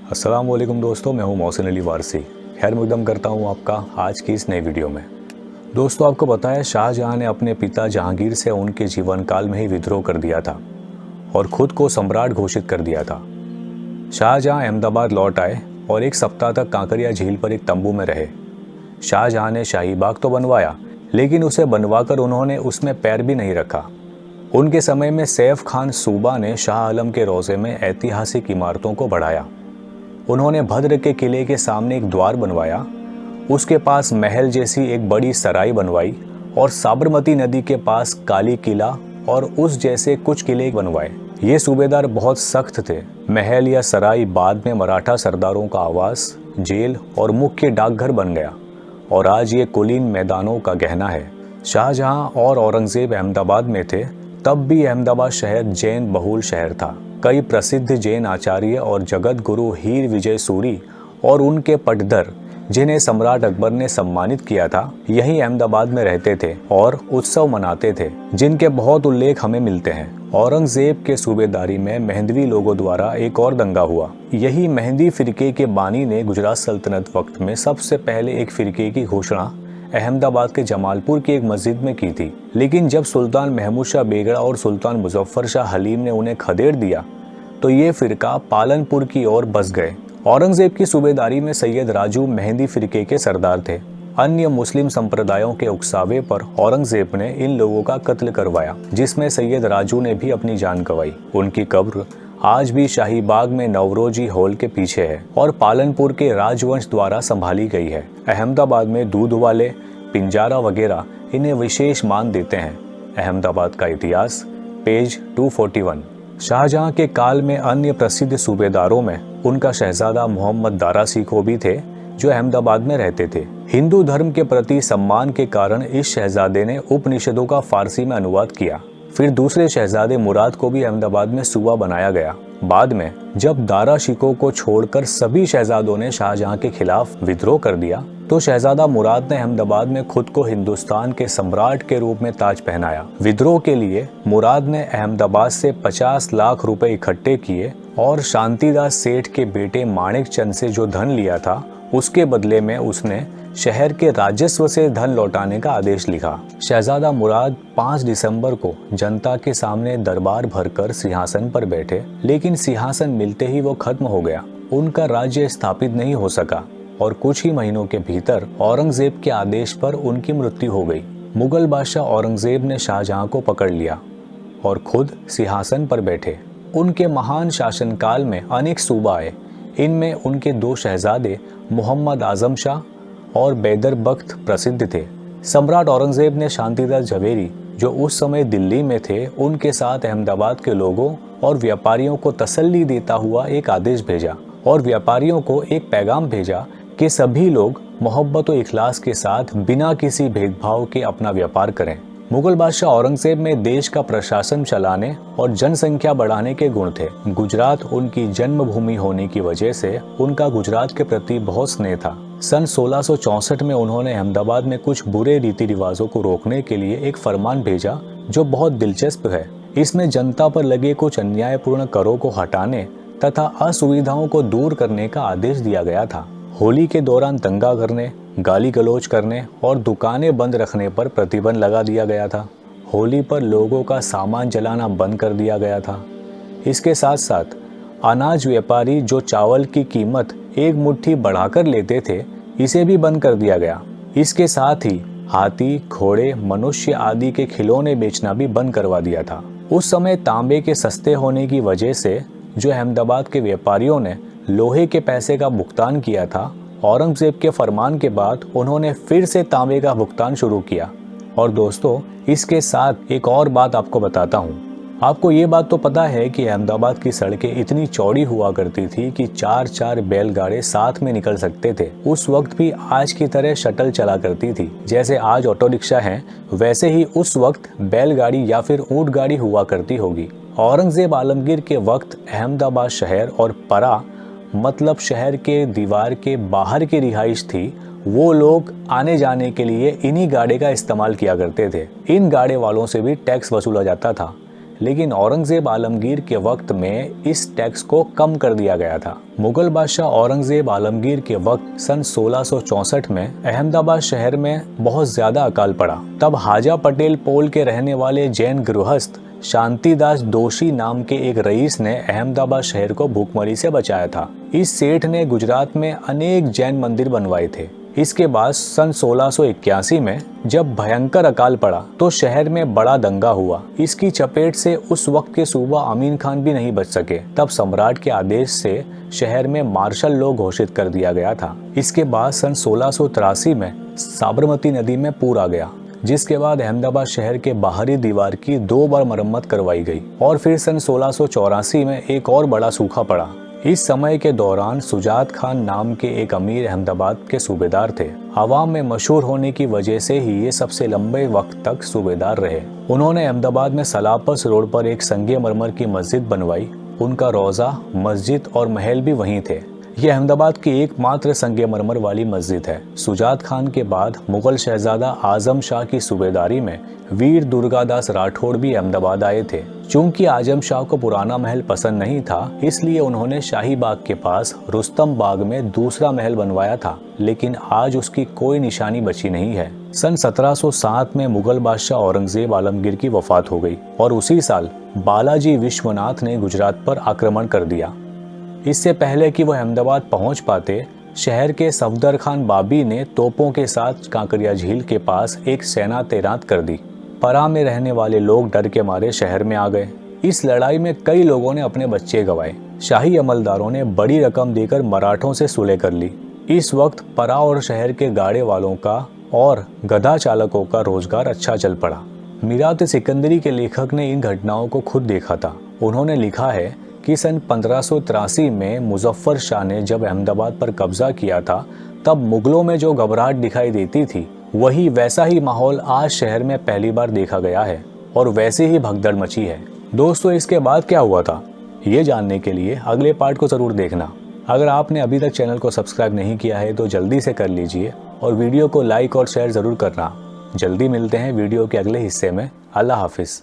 अस्सलाम वालेकुम दोस्तों, मैं हूं मोहसिन अली वारसी। खैर मुकदम करता हूं आपका आज की इस नई वीडियो में। दोस्तों, आपको पता है शाहजहां ने अपने पिता जहांगीर से उनके जीवन काल में ही विद्रोह कर दिया था और खुद को सम्राट घोषित कर दिया था। शाहजहां अहमदाबाद लौट आए और एक सप्ताह तक कांकरिया झील पर एक तंबू में रहे। शाहजहां ने शाही बाग तो बनवाया, लेकिन उसे बनवाकर उन्होंने उसमें पैर भी नहीं रखा। उनके समय में सैफ खान सूबा ने शाह आलम के रोज़े में ऐतिहासिक इमारतों को बढ़ाया। उन्होंने भद्र के किले के सामने एक द्वार बनवाया, उसके पास महल जैसी एक बड़ी सराय बनवाई और साबरमती नदी के पास काली किला और उस जैसे कुछ किले बनवाए। ये सूबेदार बहुत सख्त थे। महल या सराय बाद में मराठा सरदारों का आवास, जेल और मुख्य डाकघर बन गया और आज ये कुलीन मैदानों का गहना है। शाहजहां और औरंगजेब अहमदाबाद में थे, तब भी अहमदाबाद शहर जैन बहुल शहर था। कई प्रसिद्ध जैन आचार्य और जगत गुरु हीर विजय सूरी और उनके पटधर, जिन्हें सम्राट अकबर ने सम्मानित किया था, यही अहमदाबाद में रहते थे और उत्सव मनाते थे, जिनके बहुत उल्लेख हमें मिलते हैं। औरंगजेब के सूबेदारी में मेहंदवी लोगों द्वारा एक और दंगा हुआ। यही मेहंदी फिरके के बानी ने गुजरात सल्तनत वक्त में सबसे पहले एक फिरके की घोषणा अहमदाबाद के जमालपुर की एक मस्जिद में की थी, लेकिन जब सुल्तान महमूद शाह बेगड़ा और सुल्तान मुजफ्फर शाह हलीम ने उन्हें खदेड़ दिया तो ये फिरका पालनपुर की ओर बस गए। औरंगजेब की सूबेदारी में सैयद राजू मेहंदी फिरके के सरदार थे। अन्य मुस्लिम संप्रदायों के उकसावे पर औरंगजेब ने इन लोगों का कत्ल करवाया, जिसमें सैयद राजू ने भी अपनी जान गंवाई। उनकी कब्र आज भी शाही बाग में नवरोजी हॉल के पीछे है और पालनपुर के राजवंश द्वारा संभाली गई है। अहमदाबाद में दूध वाले, पिंजारा वगैरह इन्हें विशेष मान देते हैं। अहमदाबाद का इतिहास, पेज 241। शाहजहां के काल में अन्य प्रसिद्ध सूबेदारों में उनका शहजादा मोहम्मद दारा शिकोह भी थे, जो अहमदाबाद में रहते थे। हिंदू धर्म के प्रति सम्मान के कारण इस शहजादे ने उपनिषदों का फारसी में अनुवाद किया। फिर दूसरे शहजादे मुराद को भी अहमदाबाद में सूबा बनाया गया। बाद में जब दारा शिकोह को छोड़कर सभी शहजादों ने शाहजहां के खिलाफ विद्रोह कर दिया, तो शहजादा मुराद ने अहमदाबाद में खुद को हिंदुस्तान के सम्राट के रूप में ताज पहनाया। विद्रोह के लिए मुराद ने अहमदाबाद से 50 लाख रुपए इकट्ठे किए और शांतिदास सेठ के बेटे माणिक चंद से जो धन लिया था, उसके बदले में उसने शहर के राजस्व से धन लौटाने का आदेश लिखा। शहजादा मुराद 5 दिसंबर को जनता के सामने दरबार भरकर सिंहासन पर बैठे, लेकिन सिंहासन मिलते ही वो खत्म हो गया। उनका राज्य स्थापित नहीं हो सका और कुछ ही महीनों के भीतर औरंगजेब के आदेश पर उनकी मृत्यु हो गई। मुगल बादशाह औरंगजेब ने शाहजहां को पकड़ लिया और खुद सिंहासन पर बैठे। उनके महान शासनकाल में अनेक सूबा आए। इनमें उनके 2 शहजादे मोहम्मद आजम शाह और बैदर बख्त प्रसिद्ध थे। सम्राट औरंगजेब ने शांतिदास झवेरी, जो उस समय दिल्ली में थे, उनके साथ अहमदाबाद के लोगों और व्यापारियों को तसल्ली देता हुआ एक आदेश भेजा और व्यापारियों को एक पैगाम भेजा कि सभी लोग मोहब्बत और इखलास के साथ बिना किसी भेदभाव के अपना व्यापार करें। मुगल बादशाह औरंगजेब में देश का प्रशासन चलाने और जनसंख्या बढ़ाने के गुण थे। गुजरात उनकी जन्मभूमि होने की वजह से उनका गुजरात के प्रति बहुत स्नेह था। सन 1664 में उन्होंने अहमदाबाद में कुछ बुरे रीति रिवाजों को रोकने के लिए एक फरमान भेजा, जो बहुत दिलचस्प है। इसमें जनता पर लगे कुछ अन्यायपूर्ण करों को हटाने तथा असुविधाओं को दूर करने का आदेश दिया गया था। होली के दौरान दंगा करने, गाली गलौज करने और दुकानें बंद रखने पर प्रतिबंध लगा दिया गया था। होली पर लोगों का सामान जलाना बंद कर दिया गया था। इसके साथ साथ अनाज व्यापारी जो चावल की कीमत एक मुट्ठी बढ़ाकर लेते थे, इसे भी बंद कर दिया गया। इसके साथ ही हाथी, घोड़े, मनुष्य आदि के खिलौने बेचना भी बंद करवा दिया था। उस समय तांबे के सस्ते होने की वजह से जो अहमदाबाद के व्यापारियों ने लोहे के पैसे का भुगतान किया था, औरंगजेब के फरमान के बाद उन्होंने फिर से तांबे का भुगतान शुरू किया। और दोस्तों, इसके साथ एक और बात आपको बताता हूँ। आपको ये बात तो पता है कि अहमदाबाद की सड़कें इतनी चौड़ी हुआ करती थी कि 4-4 बैलगाड़े साथ में निकल सकते थे। उस वक्त भी आज की तरह शटल चला करती थी। जैसे आज ऑटो रिक्शा हैं, वैसे ही उस वक्त बैलगाड़ी या फिर ऊंट गाड़ी हुआ करती होगी। औरंगजेब आलमगीर के वक्त अहमदाबाद शहर और परा मतलब शहर के दीवार के बाहर की रिहाइश थी, वो लोग आने जाने के लिए इन्हीं गाड़े का इस्तेमाल किया करते थे। इन गाड़े वालों से भी टैक्स वसूला जाता था, लेकिन औरंगजेब आलमगीर के वक्त में इस टैक्स को कम कर दिया गया था। मुगल बादशाह औरंगजेब आलमगीर के वक्त सन 1664 में अहमदाबाद शहर में बहुत ज्यादा अकाल पड़ा। तब हाजा पटेल पोल के रहने वाले जैन गृहस्थ शांतिदास दोषी नाम के एक रईस ने अहमदाबाद शहर को भूखमरी से बचाया था। इस सेठ ने गुजरात में अनेक जैन मंदिर बनवाए थे। इसके बाद सन 1681 में जब भयंकर अकाल पड़ा तो शहर में बड़ा दंगा हुआ। इसकी चपेट से उस वक्त के सूबा अमीन खान भी नहीं बच सके। तब सम्राट के आदेश से शहर में मार्शल लॉ घोषित कर दिया गया था। इसके बाद सन 1683 में साबरमती नदी में पूर आ गया, जिसके बाद अहमदाबाद शहर के बाहरी दीवार की 2 बार मरम्मत करवाई गई और फिर सन 1684 में एक और बड़ा सूखा पड़ा। इस समय के दौरान सुजात खान नाम के एक अमीर अहमदाबाद के सूबेदार थे। आवाम में मशहूर होने की वजह से ही ये सबसे लंबे वक्त तक सूबेदार रहे। उन्होंने अहमदाबाद में सलापस रोड पर एक संगमरमर की मस्जिद बनवाई। उनका रोजा, मस्जिद और महल भी वहीं थे। ये अहमदाबाद की एकमात्र संगमरमर वाली मस्जिद है। सुजात खान के बाद मुगल शहजादा आजम शाह की सूबेदारी में वीर दुर्गादास राठौड़ भी अहमदाबाद आए थे। चूंकि आजम शाह को पुराना महल पसंद नहीं था, इसलिए उन्होंने शाही बाग के पास रुस्तम बाग में दूसरा महल बनवाया था, लेकिन आज उसकी कोई निशानी बची नहीं है। सन 1707 में मुगल बादशाह औरंगजेब आलमगीर की वफात हो गई और उसी साल बालाजी विश्वनाथ ने गुजरात पर आक्रमण कर दिया। इससे पहले कि वह अहमदाबाद पहुंच पाते, शहर के सफदर खान बाबी ने तोपों के साथ कांकरिया झील के पास एक सेना तैनात कर दी। परा में रहने वाले लोग डर के मारे शहर में आ गए। इस लड़ाई में कई लोगों ने अपने बच्चे गंवाए। शाही अमलदारों ने बड़ी रकम देकर मराठों से सुलह कर ली। इस वक्त परा और शहर के गाड़े वालों का और गधा चालकों का रोजगार अच्छा चल पड़ा। मीरात सिकंदरी के लेखक ने इन घटनाओं को खुद देखा था। उन्होंने लिखा है कि सन 1583 में मुजफ्फर शाह ने जब अहमदाबाद पर कब्जा किया था, तब मुगलों में जो घबराहट दिखाई देती थी, वही वैसा ही माहौल आज शहर में पहली बार देखा गया है और वैसे ही भगदड़ मची है। दोस्तों, इसके बाद क्या हुआ था, ये जानने के लिए अगले पार्ट को ज़रूर देखना। अगर आपने अभी तक चैनल को सब्सक्राइब नहीं किया है तो जल्दी से कर लीजिए और वीडियो को लाइक और शेयर ज़रूर करना। जल्दी मिलते हैं वीडियो के अगले हिस्से में। अल्लाह हाफिज़।